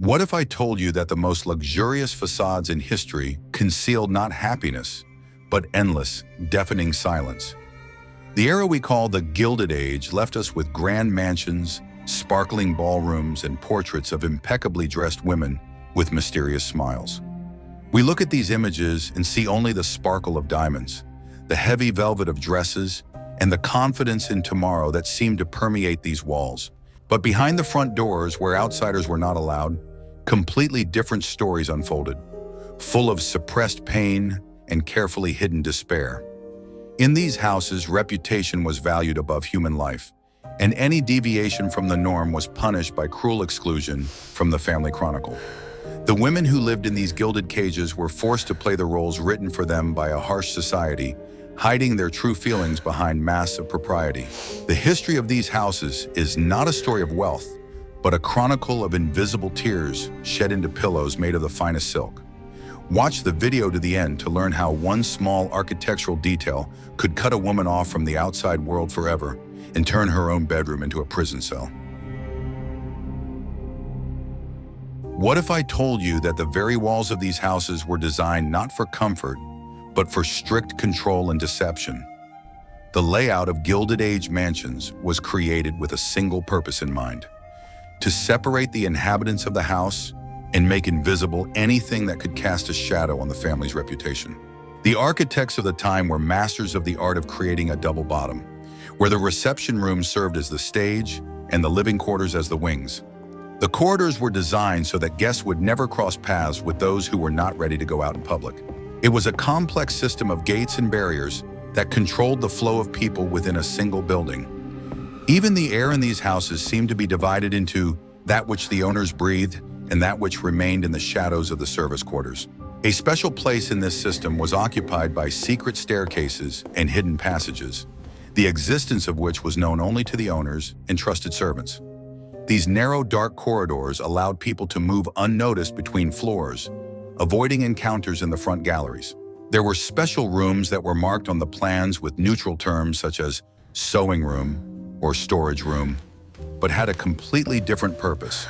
What if I told you that the most luxurious facades in history concealed not happiness, but endless, deafening silence? The era we call the Gilded Age left us with grand mansions, sparkling ballrooms, and portraits of impeccably dressed women with mysterious smiles. We look at these images and see only the sparkle of diamonds, the heavy velvet of dresses, and the confidence in tomorrow that seemed to permeate these walls. But behind the front doors, where outsiders were not allowed, completely different stories unfolded, full of suppressed pain and carefully hidden despair. In these houses, reputation was valued above human life, and any deviation from the norm was punished by cruel exclusion from the family chronicle. The women who lived in these gilded cages were forced to play the roles written for them by a harsh society, hiding their true feelings behind masks of propriety. The history of these houses is not a story of wealth, but a chronicle of invisible tears shed into pillows made of the finest silk. Watch the video to the end to learn how one small architectural detail could cut a woman off from the outside world forever and turn her own bedroom into a prison cell. What if I told you that the very walls of these houses were designed not for comfort, but for strict control and deception? The layout of Gilded Age mansions was created with a single purpose in mind: to separate the inhabitants of the house and make invisible anything that could cast a shadow on the family's reputation. The architects of the time were masters of the art of creating a double bottom, where the reception room served as the stage and the living quarters as the wings. The corridors were designed so that guests would never cross paths with those who were not ready to go out in public. It was a complex system of gates and barriers that controlled the flow of people within a single building. Even the air in these houses seemed to be divided into that which the owners breathed and that which remained in the shadows of the service quarters. A special place in this system was occupied by secret staircases and hidden passages, the existence of which was known only to the owners and trusted servants. These narrow, dark corridors allowed people to move unnoticed between floors, avoiding encounters in the front galleries. There were special rooms that were marked on the plans with neutral terms such as sewing room or storage room, but had a completely different purpose.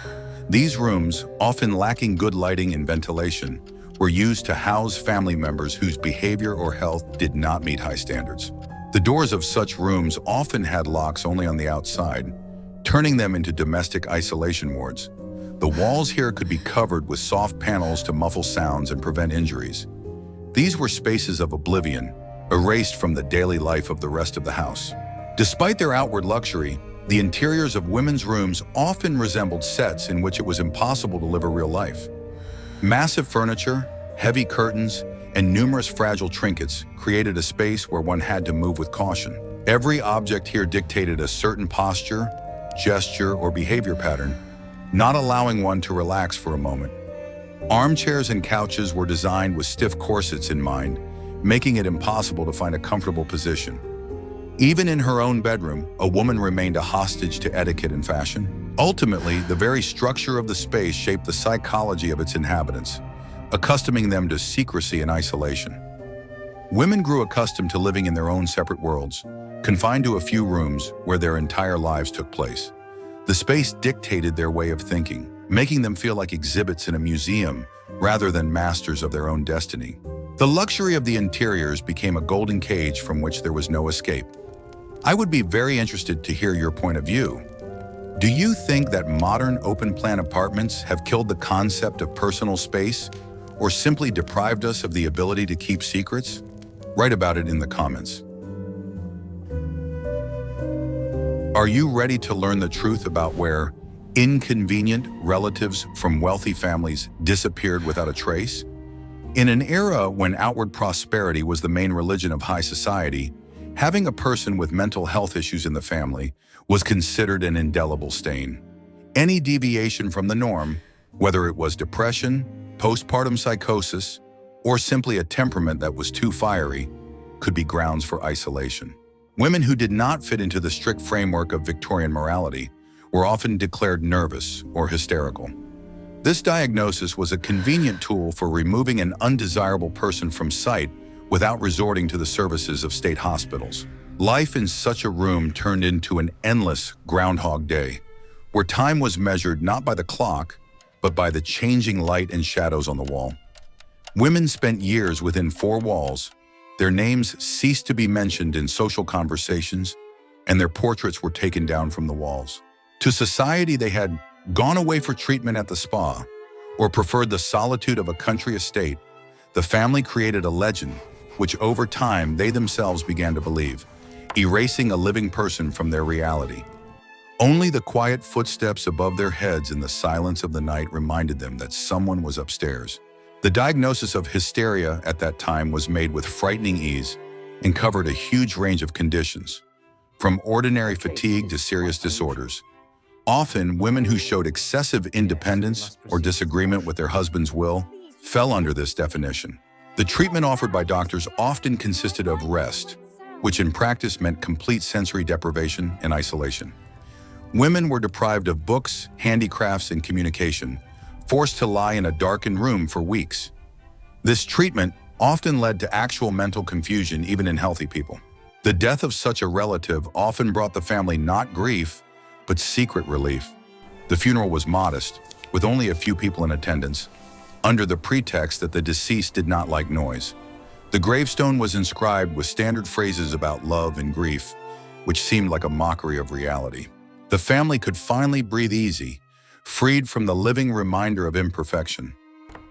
These rooms, often lacking good lighting and ventilation, were used to house family members whose behavior or health did not meet high standards. The doors of such rooms often had locks only on the outside, turning them into domestic isolation wards. The walls here could be covered with soft panels to muffle sounds and prevent injuries. These were spaces of oblivion, erased from the daily life of the rest of the house. Despite their outward luxury, the interiors of women's rooms often resembled sets in which it was impossible to live a real life. Massive furniture, heavy curtains, and numerous fragile trinkets created a space where one had to move with caution. Every object here dictated a certain posture, gesture, or behavior pattern, not allowing one to relax for a moment. Armchairs and couches were designed with stiff corsets in mind, making it impossible to find a comfortable position. Even in her own bedroom, a woman remained a hostage to etiquette and fashion. Ultimately, the very structure of the space shaped the psychology of its inhabitants, accustoming them to secrecy and isolation. Women grew accustomed to living in their own separate worlds, confined to a few rooms where their entire lives took place. The space dictated their way of thinking, making them feel like exhibits in a museum rather than masters of their own destiny. The luxury of the interiors became a golden cage from which there was no escape. I would be very interested to hear your point of view. Do you think that modern open-plan apartments have killed the concept of personal space, or simply deprived us of the ability to keep secrets? Write about it in the comments. Are you ready to learn the truth about where inconvenient relatives from wealthy families disappeared without a trace? In an era when outward prosperity was the main religion of high society, having a person with mental health issues in the family was considered an indelible stain. Any deviation from the norm, whether it was depression, postpartum psychosis, or simply a temperament that was too fiery, could be grounds for isolation. Women who did not fit into the strict framework of Victorian morality were often declared nervous or hysterical. This diagnosis was a convenient tool for removing an undesirable person from sight without resorting to the services of state hospitals. Life in such a room turned into an endless Groundhog Day, where time was measured not by the clock, but by the changing light and shadows on the wall. Women spent years within four walls. Their names ceased to be mentioned in social conversations, and their portraits were taken down from the walls. To society, they had gone away for treatment at the spa, or preferred the solitude of a country estate. The family created a legend, which over time they themselves began to believe, erasing a living person from their reality. Only the quiet footsteps above their heads in the silence of the night reminded them that someone was upstairs. The diagnosis of hysteria at that time was made with frightening ease and covered a huge range of conditions, from ordinary fatigue to serious disorders. Often, women who showed excessive independence or disagreement with their husband's will fell under this definition. The treatment offered by doctors often consisted of rest, which in practice meant complete sensory deprivation and isolation. Women were deprived of books, handicrafts, and communication, forced to lie in a darkened room for weeks. This treatment often led to actual mental confusion even in healthy people. The death of such a relative often brought the family not grief, but secret relief. The funeral was modest, with only a few people in attendance, under the pretext that the deceased did not like noise. The gravestone was inscribed with standard phrases about love and grief, which seemed like a mockery of reality. The family could finally breathe easy, freed from the living reminder of imperfection.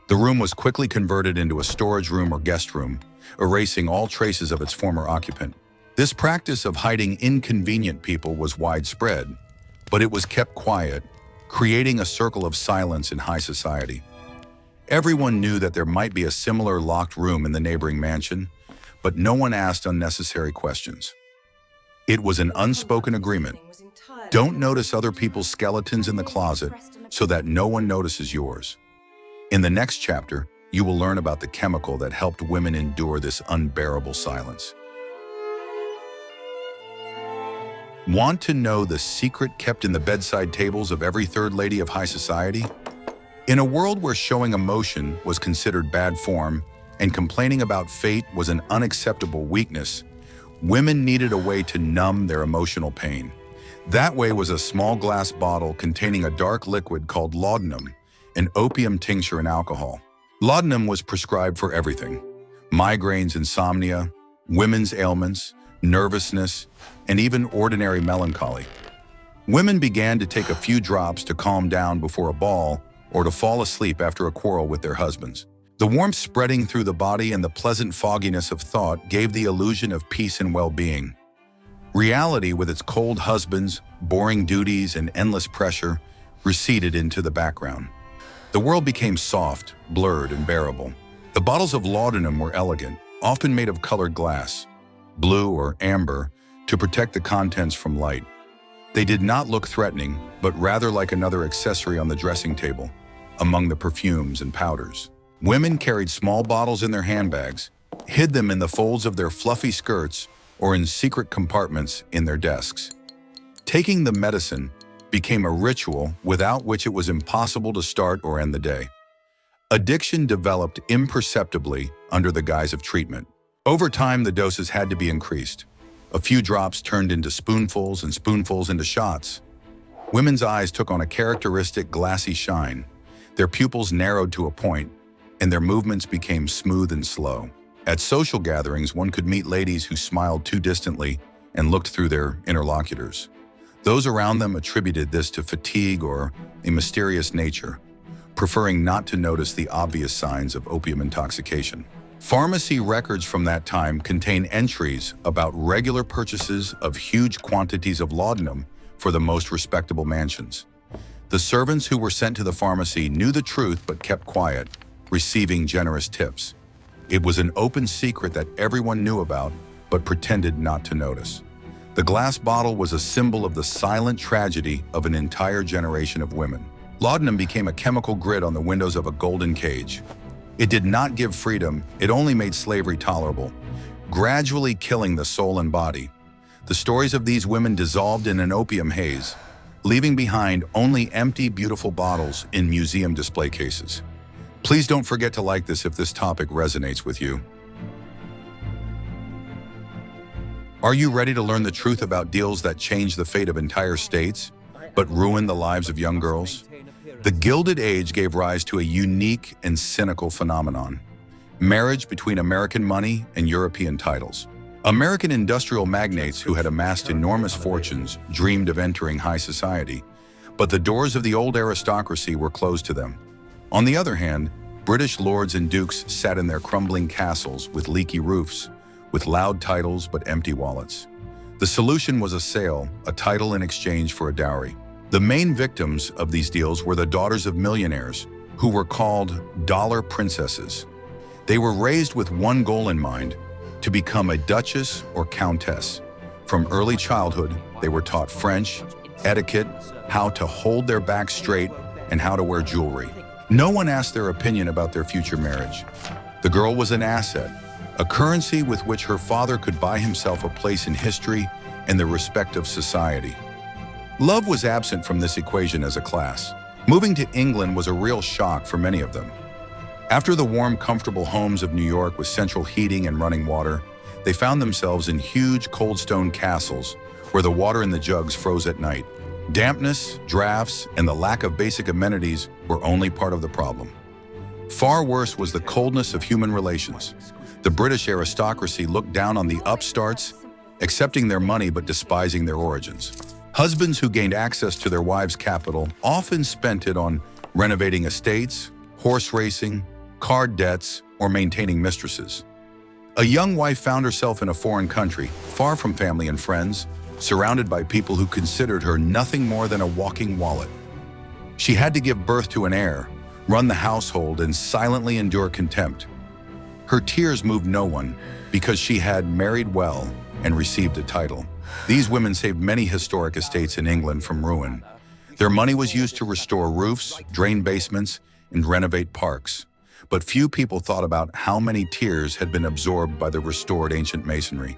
The room was quickly converted into a storage room or guest room, erasing all traces of its former occupant. This practice of hiding inconvenient people was widespread, but it was kept quiet, creating a circle of silence in high society. Everyone knew that there might be a similar locked room in the neighboring mansion, but no one asked unnecessary questions. It was an unspoken agreement. Don't notice other people's skeletons in the closet so that no one notices yours. In the next chapter, you will learn about the chemical that helped women endure this unbearable silence. Want to know the secret kept in the bedside tables of every third lady of high society? In a world where showing emotion was considered bad form and complaining about fate was an unacceptable weakness, women needed a way to numb their emotional pain. That way was a small glass bottle containing a dark liquid called laudanum, an opium tincture and alcohol. Laudanum was prescribed for everything: migraines, insomnia, women's ailments, nervousness, and even ordinary melancholy. Women began to take a few drops to calm down before a ball or to fall asleep after a quarrel with their husbands. The warmth spreading through the body and the pleasant fogginess of thought gave the illusion of peace and well-being. Reality, with its cold husbands, boring duties, and endless pressure, receded into the background. The world became soft, blurred, and bearable. The bottles of laudanum were elegant, often made of colored glass, blue or amber, to protect the contents from light. They did not look threatening, but rather like another accessory on the dressing table, among the perfumes and powders. Women carried small bottles in their handbags, hid them in the folds of their fluffy skirts, or in secret compartments in their desks. Taking the medicine became a ritual without which it was impossible to start or end the day. Addiction developed imperceptibly under the guise of treatment. Over time, the doses had to be increased. A few drops turned into spoonfuls and spoonfuls into shots. Women's eyes took on a characteristic glassy shine. Their pupils narrowed to a point, and their movements became smooth and slow. At social gatherings, one could meet ladies who smiled too distantly and looked through their interlocutors. Those around them attributed this to fatigue or a mysterious nature, preferring not to notice the obvious signs of opium intoxication. Pharmacy records from that time contain entries about regular purchases of huge quantities of laudanum for the most respectable mansions. The servants who were sent to the pharmacy knew the truth but kept quiet, receiving generous tips. It was an open secret that everyone knew about but pretended not to notice. The glass bottle was a symbol of the silent tragedy of an entire generation of women. Laudanum became a chemical grid on the windows of a golden cage. It did not give freedom, it only made slavery tolerable, gradually killing the soul and body. The stories of these women dissolved in an opium haze, leaving behind only empty, beautiful bottles in museum display cases. Please don't forget to like this if this topic resonates with you. Are you ready to learn the truth about deals that change the fate of entire states, but ruin the lives of young girls? The Gilded Age gave rise to a unique and cynical phenomenon: marriage between American money and European titles. American industrial magnates who had amassed enormous fortunes dreamed of entering high society, but the doors of the old aristocracy were closed to them. On the other hand, British lords and dukes sat in their crumbling castles with leaky roofs, with loud titles but empty wallets. The solution was a sale, a title in exchange for a dowry. The main victims of these deals were the daughters of millionaires, who were called dollar princesses. They were raised with one goal in mind: to become a duchess or countess. From early childhood, they were taught French, etiquette, how to hold their back straight, and how to wear jewelry. No one asked their opinion about their future marriage. The girl was an asset, a currency with which her father could buy himself a place in history and the respect of society. Love was absent from this equation as a class. Moving to England was a real shock for many of them. After the warm, comfortable homes of New York with central heating and running water, they found themselves in huge cold stone castles where the water in the jugs froze at night. Dampness, drafts, and the lack of basic amenities were only part of the problem. Far worse was the coldness of human relations. The British aristocracy looked down on the upstarts, accepting their money but despising their origins. Husbands who gained access to their wives' capital often spent it on renovating estates, horse racing, card debts, or maintaining mistresses. A young wife found herself in a foreign country, far from family and friends, surrounded by people who considered her nothing more than a walking wallet. She had to give birth to an heir, run the household, and silently endure contempt. Her tears moved no one because she had married well and received a title. These women saved many historic estates in England from ruin. Their money was used to restore roofs, drain basements, and renovate parks. But few people thought about how many tears had been absorbed by the restored ancient masonry.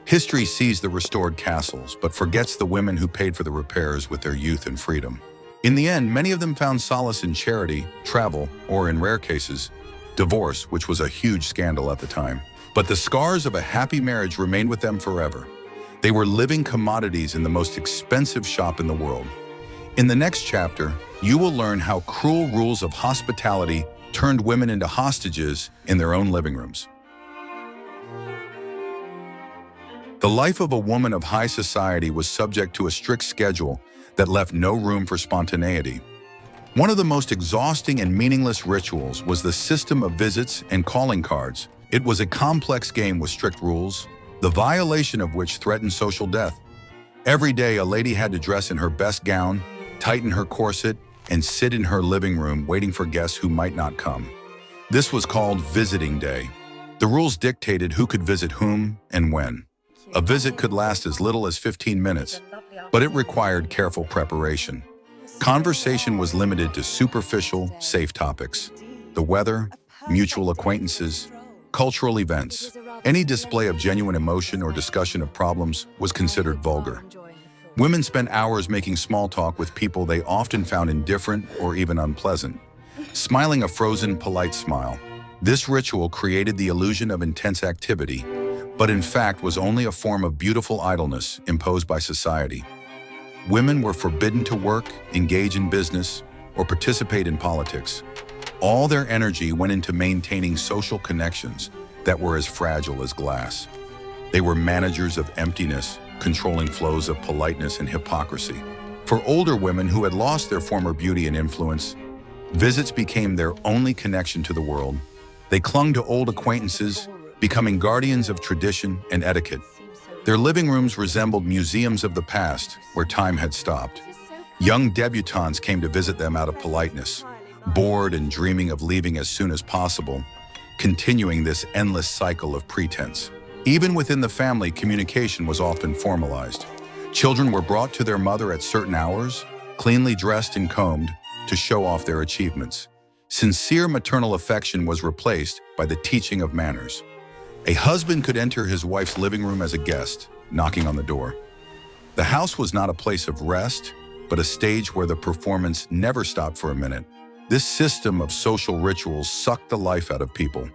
History sees the restored castles, but forgets the women who paid for the repairs with their youth and freedom. In the end, many of them found solace in charity, travel, or in rare cases, divorce, which was a huge scandal at the time. But the scars of a happy marriage remained with them forever. They were living commodities in the most expensive shop in the world. In the next chapter, you will learn how cruel rules of hospitality turned women into hostages in their own living rooms. The life of a woman of high society was subject to a strict schedule that left no room for spontaneity. One of the most exhausting and meaningless rituals was the system of visits and calling cards. It was a complex game with strict rules, the violation of which threatened social death. Every day, a lady had to dress in her best gown, tighten her corset, and sit in her living room waiting for guests who might not come. This was called visiting day. The rules dictated who could visit whom and when. A visit could last as little as 15 minutes, but it required careful preparation. Conversation was limited to superficial, safe topics: the weather, mutual acquaintances, cultural events. Any display of genuine emotion or discussion of problems was considered vulgar. Women spent hours making small talk with people they often found indifferent or even unpleasant, smiling a frozen, polite smile. This ritual created the illusion of intense activity, but in fact was only a form of beautiful idleness imposed by society. Women were forbidden to work, engage in business, or participate in politics. All their energy went into maintaining social connections that were as fragile as glass. They were managers of emptiness, controlling flows of politeness and hypocrisy. For older women who had lost their former beauty and influence, visits became their only connection to the world. They clung to old acquaintances, becoming guardians of tradition and etiquette. Their living rooms resembled museums of the past, where time had stopped. Young debutantes came to visit them out of politeness, bored and dreaming of leaving as soon as possible, continuing this endless cycle of pretense. Even within the family, communication was often formalized. Children were brought to their mother at certain hours, cleanly dressed and combed, to show off their achievements. Sincere maternal affection was replaced by the teaching of manners. A husband could enter his wife's living room as a guest, knocking on the door. The house was not a place of rest, but a stage where the performance never stopped for a minute. This system of social rituals sucked the life out of people,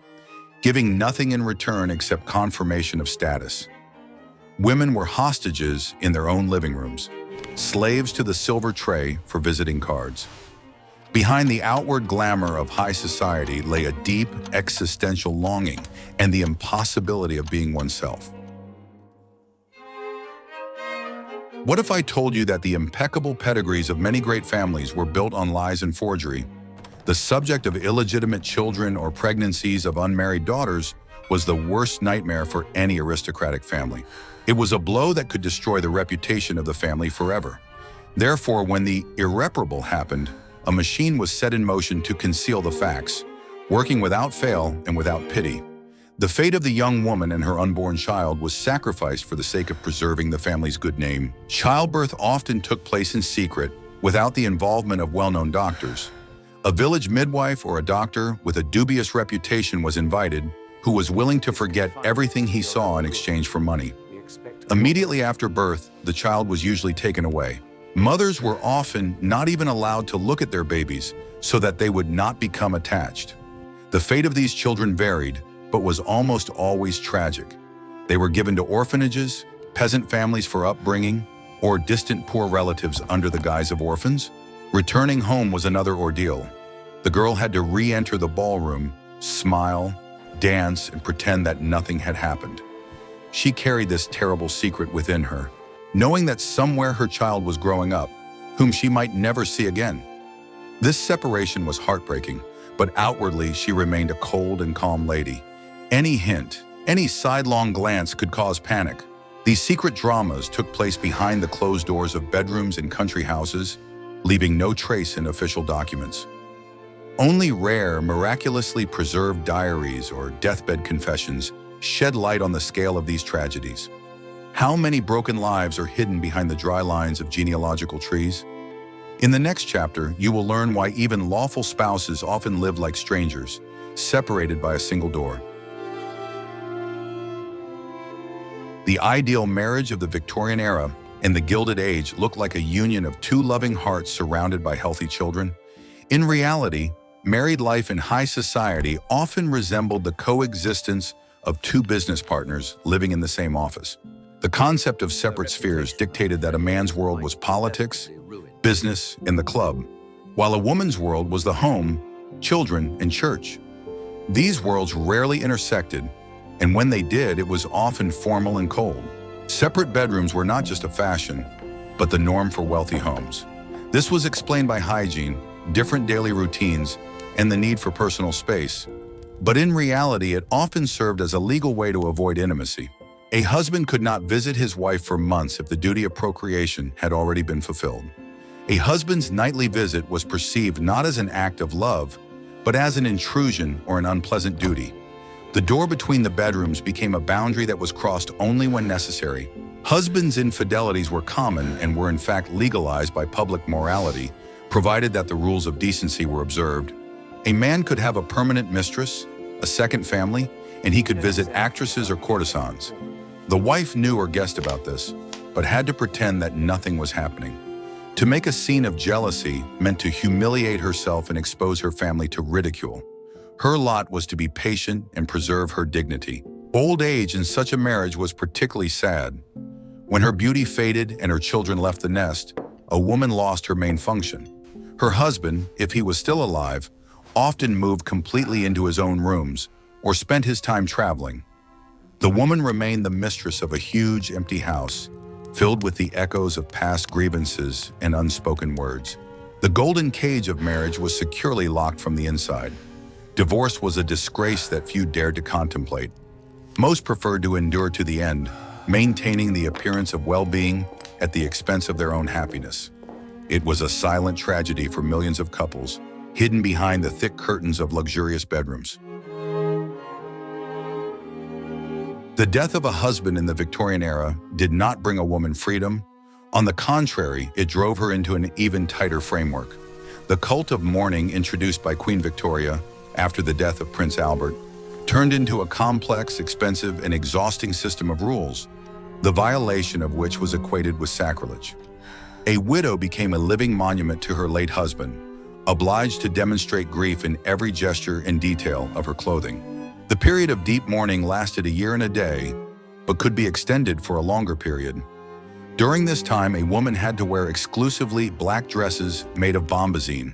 giving nothing in return except confirmation of status. Women were hostages in their own living rooms, slaves to the silver tray for visiting cards. Behind the outward glamour of high society lay a deep existential longing and the impossibility of being oneself. What if I told you that the impeccable pedigrees of many great families were built on lies and forgery? The subject of illegitimate children or pregnancies of unmarried daughters was the worst nightmare for any aristocratic family. It was a blow that could destroy the reputation of the family forever. Therefore, when the irreparable happened, a machine was set in motion to conceal the facts, working without fail and without pity. The fate of the young woman and her unborn child was sacrificed for the sake of preserving the family's good name. Childbirth often took place in secret, without the involvement of well-known doctors. A village midwife or a doctor with a dubious reputation was invited, who was willing to forget everything he saw in exchange for money. Immediately after birth, the child was usually taken away. Mothers were often not even allowed to look at their babies so that they would not become attached. The fate of these children varied, but was almost always tragic. They were given to orphanages, peasant families for upbringing, or distant poor relatives under the guise of orphans. Returning home was another ordeal. The girl had to re-enter the ballroom, smile, dance, and pretend that nothing had happened. She carried this terrible secret within her, knowing that somewhere her child was growing up, whom she might never see again. This separation was heartbreaking, but outwardly she remained a cold and calm lady. Any hint, any sidelong glance could cause panic. These secret dramas took place behind the closed doors of bedrooms and country houses, leaving no trace in official documents. Only rare, miraculously preserved diaries or deathbed confessions shed light on the scale of these tragedies. How many broken lives are hidden behind the dry lines of genealogical trees? In the next chapter, you will learn why even lawful spouses often live like strangers, separated by a single door. The ideal marriage of the Victorian era and the Gilded Age looked like a union of two loving hearts surrounded by healthy children. In reality, married life in high society often resembled the coexistence of two business partners living in the same office. The concept of separate spheres dictated that a man's world was politics, business, and the club, while a woman's world was the home, children, and church. These worlds rarely intersected, and when they did, it was often formal and cold. Separate bedrooms were not just a fashion, but the norm for wealthy homes. This was explained by hygiene, different daily routines, and the need for personal space. But in reality, it often served as a legal way to avoid intimacy. A husband could not visit his wife for months if the duty of procreation had already been fulfilled. A husband's nightly visit was perceived not as an act of love, but as an intrusion or an unpleasant duty. The door between the bedrooms became a boundary that was crossed only when necessary. Husbands' infidelities were common and were in fact legalized by public morality, provided that the rules of decency were observed. A man could have a permanent mistress, a second family, and he could visit actresses or courtesans. The wife knew or guessed about this, but had to pretend that nothing was happening. To make a scene of jealousy meant to humiliate herself and expose her family to ridicule. Her lot was to be patient and preserve her dignity. Old age in such a marriage was particularly sad. When her beauty faded and her children left the nest, a woman lost her main function. Her husband, if he was still alive, often moved completely into his own rooms or spent his time traveling. The woman remained the mistress of a huge empty house, filled with the echoes of past grievances and unspoken words. The golden cage of marriage was securely locked from the inside. Divorce was a disgrace that few dared to contemplate. Most preferred to endure to the end, maintaining the appearance of well-being at the expense of their own happiness. It was a silent tragedy for millions of couples, hidden behind the thick curtains of luxurious bedrooms. The death of a husband in the Victorian era did not bring a woman freedom. On the contrary, it drove her into an even tighter framework. The cult of mourning introduced by Queen Victoria after the death of Prince Albert turned into a complex, expensive, and exhausting system of rules, the violation of which was equated with sacrilege. A widow became a living monument to her late husband, obliged to demonstrate grief in every gesture and detail of her clothing. The period of deep mourning lasted a year and a day, but could be extended for a longer period. During this time, a woman had to wear exclusively black dresses made of bombazine.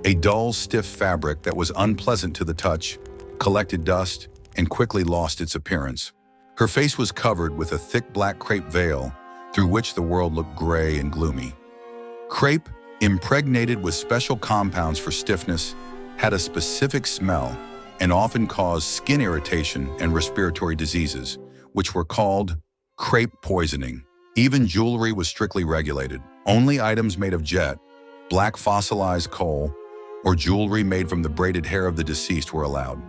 A dull, stiff fabric that was unpleasant to the touch, collected dust, and quickly lost its appearance. Her face was covered with a thick black crepe veil through which the world looked gray and gloomy. Crepe, impregnated with special compounds for stiffness, had a specific smell and often caused skin irritation and respiratory diseases, which were called crepe poisoning. Even jewelry was strictly regulated. Only items made of jet, black fossilized coal, or jewelry made from the braided hair of the deceased were allowed.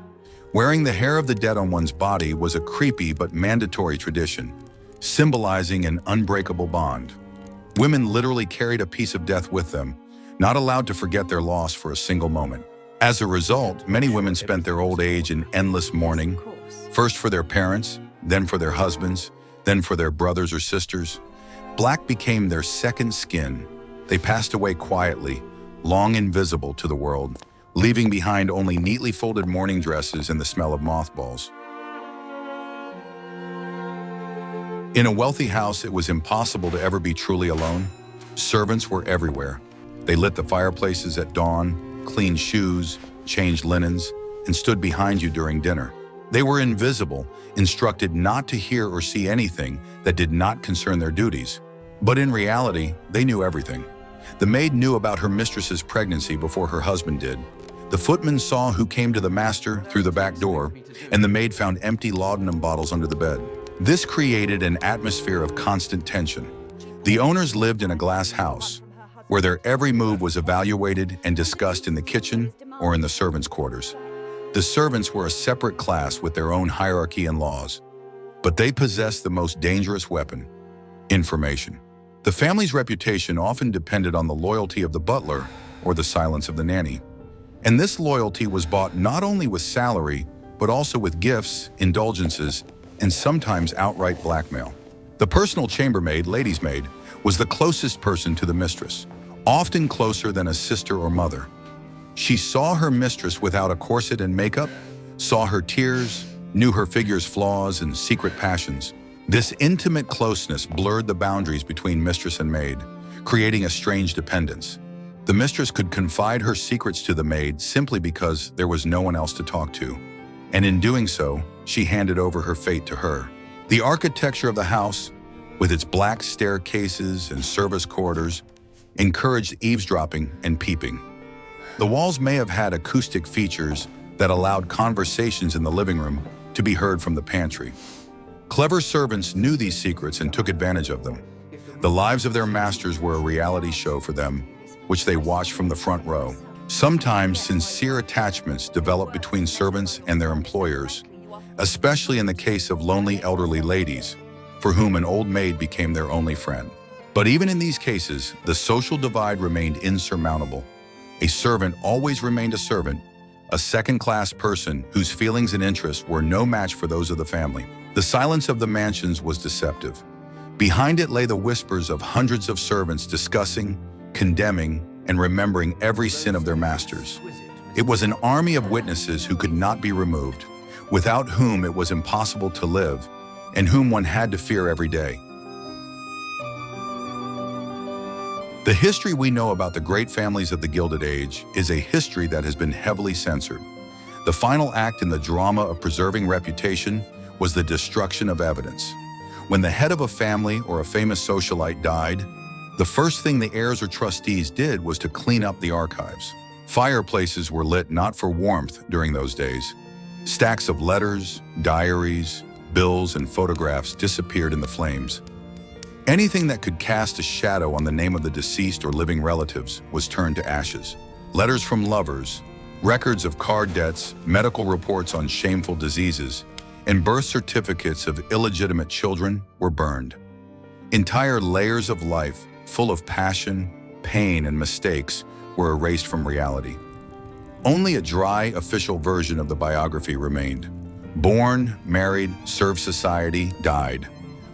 Wearing the hair of the dead on one's body was a creepy but mandatory tradition, symbolizing an unbreakable bond. Women literally carried a piece of death with them, not allowed to forget their loss for a single moment. As a result, many women spent their old age in endless mourning, first for their parents, then for their husbands, then for their brothers or sisters. Black became their second skin. They passed away quietly, long invisible to the world, leaving behind only neatly folded mourning dresses and the smell of mothballs. In a wealthy house, it was impossible to ever be truly alone. Servants were everywhere. They lit the fireplaces at dawn, cleaned shoes, changed linens, and stood behind you during dinner. They were invisible, instructed not to hear or see anything that did not concern their duties. But in reality, they knew everything. The maid knew about her mistress's pregnancy before her husband did. The footman saw who came to the master through the back door, and the maid found empty laudanum bottles under the bed. This created an atmosphere of constant tension. The owners lived in a glass house, where their every move was evaluated and discussed in the kitchen or in the servants' quarters. The servants were a separate class with their own hierarchy and laws, but they possessed the most dangerous weapon: information. The family's reputation often depended on the loyalty of the butler or the silence of the nanny. And this loyalty was bought not only with salary, but also with gifts, indulgences, and sometimes outright blackmail. The personal chambermaid, lady's maid, was the closest person to the mistress, often closer than a sister or mother. She saw her mistress without a corset and makeup, saw her tears, knew her figure's flaws and secret passions. This intimate closeness blurred the boundaries between mistress and maid, creating a strange dependence. The mistress could confide her secrets to the maid simply because there was no one else to talk to. And in doing so, she handed over her fate to her. The architecture of the house, with its black staircases and service corridors, encouraged eavesdropping and peeping. The walls may have had acoustic features that allowed conversations in the living room to be heard from the pantry. Clever servants knew these secrets and took advantage of them. The lives of their masters were a reality show for them, which they watched from the front row. Sometimes sincere attachments developed between servants and their employers, especially in the case of lonely elderly ladies, for whom an old maid became their only friend. But even in these cases, the social divide remained insurmountable. A servant always remained a servant, a second-class person whose feelings and interests were no match for those of the family. The silence of the mansions was deceptive. Behind it lay the whispers of hundreds of servants discussing, condemning, and remembering every sin of their masters. It was an army of witnesses who could not be removed, without whom it was impossible to live, and whom one had to fear every day. The history we know about the great families of the Gilded Age is a history that has been heavily censored. The final act in the drama of preserving reputation was the destruction of evidence. When the head of a family or a famous socialite died, the first thing the heirs or trustees did was to clean up the archives. Fireplaces were lit not for warmth during those days. Stacks of letters, diaries, bills, and photographs disappeared in the flames. Anything that could cast a shadow on the name of the deceased or living relatives was turned to ashes. Letters from lovers, records of card debts, medical reports on shameful diseases, and birth certificates of illegitimate children were burned. Entire layers of life, full of passion, pain, and mistakes, were erased from reality. Only a dry, official version of the biography remained. Born, married, served society, died.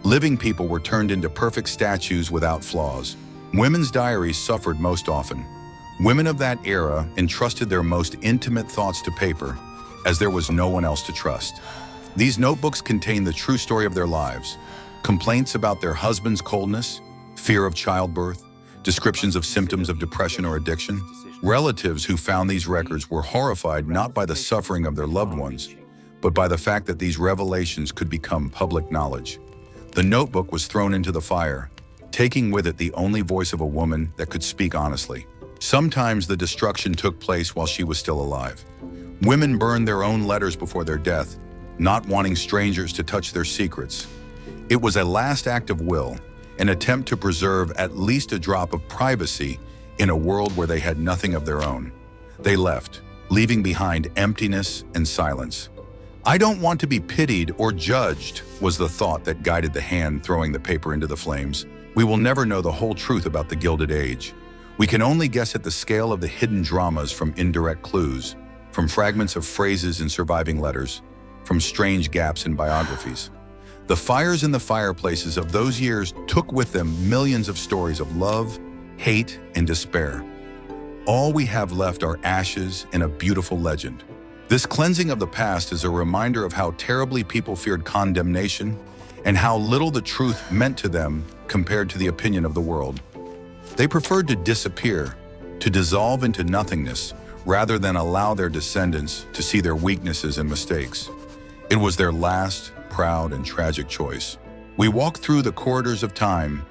Living people were turned into perfect statues without flaws. Women's diaries suffered most often. Women of that era entrusted their most intimate thoughts to paper, as there was no one else to trust. These notebooks contained the true story of their lives: complaints about their husband's coldness, fear of childbirth, descriptions of symptoms of depression or addiction. Relatives who found these records were horrified not by the suffering of their loved ones, but by the fact that these revelations could become public knowledge. The notebook was thrown into the fire, taking with it the only voice of a woman that could speak honestly. Sometimes the destruction took place while she was still alive. Women burned their own letters before their death, not wanting strangers to touch their secrets. It was a last act of will, an attempt to preserve at least a drop of privacy in a world where they had nothing of their own. They left, leaving behind emptiness and silence. "I don't want to be pitied or judged," was the thought that guided the hand throwing the paper into the flames. We will never know the whole truth about the Gilded Age. We can only guess at the scale of the hidden dramas from indirect clues, from fragments of phrases in surviving letters, from strange gaps in biographies. The fires in the fireplaces of those years took with them millions of stories of love, hate, and despair. All we have left are ashes and a beautiful legend. This cleansing of the past is a reminder of how terribly people feared condemnation and how little the truth meant to them compared to the opinion of the world. They preferred to disappear, to dissolve into nothingness, rather than allow their descendants to see their weaknesses and mistakes. It was their last, proud, and tragic choice. We walked through the corridors of time,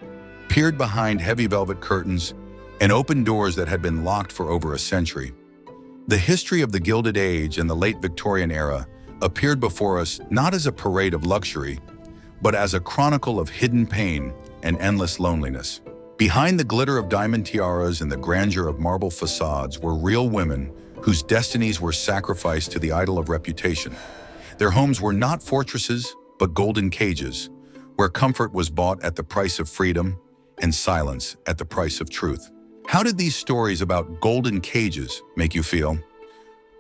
peered behind heavy velvet curtains, and opened doors that had been locked for over a century. The history of the Gilded Age and the late Victorian era appeared before us not as a parade of luxury, but as a chronicle of hidden pain and endless loneliness. Behind the glitter of diamond tiaras and the grandeur of marble facades were real women whose destinies were sacrificed to the idol of reputation. Their homes were not fortresses, but golden cages, where comfort was bought at the price of freedom and silence at the price of truth. How did these stories about golden cages make you feel?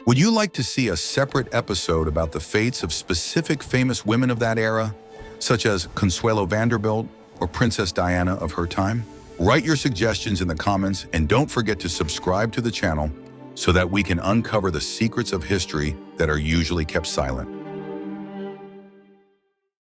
Would you like to see a separate episode about the fates of specific famous women of that era, such as Consuelo Vanderbilt or Princess Diana of her time? Write your suggestions in the comments and don't forget to subscribe to the channel so that we can uncover the secrets of history that are usually kept silent.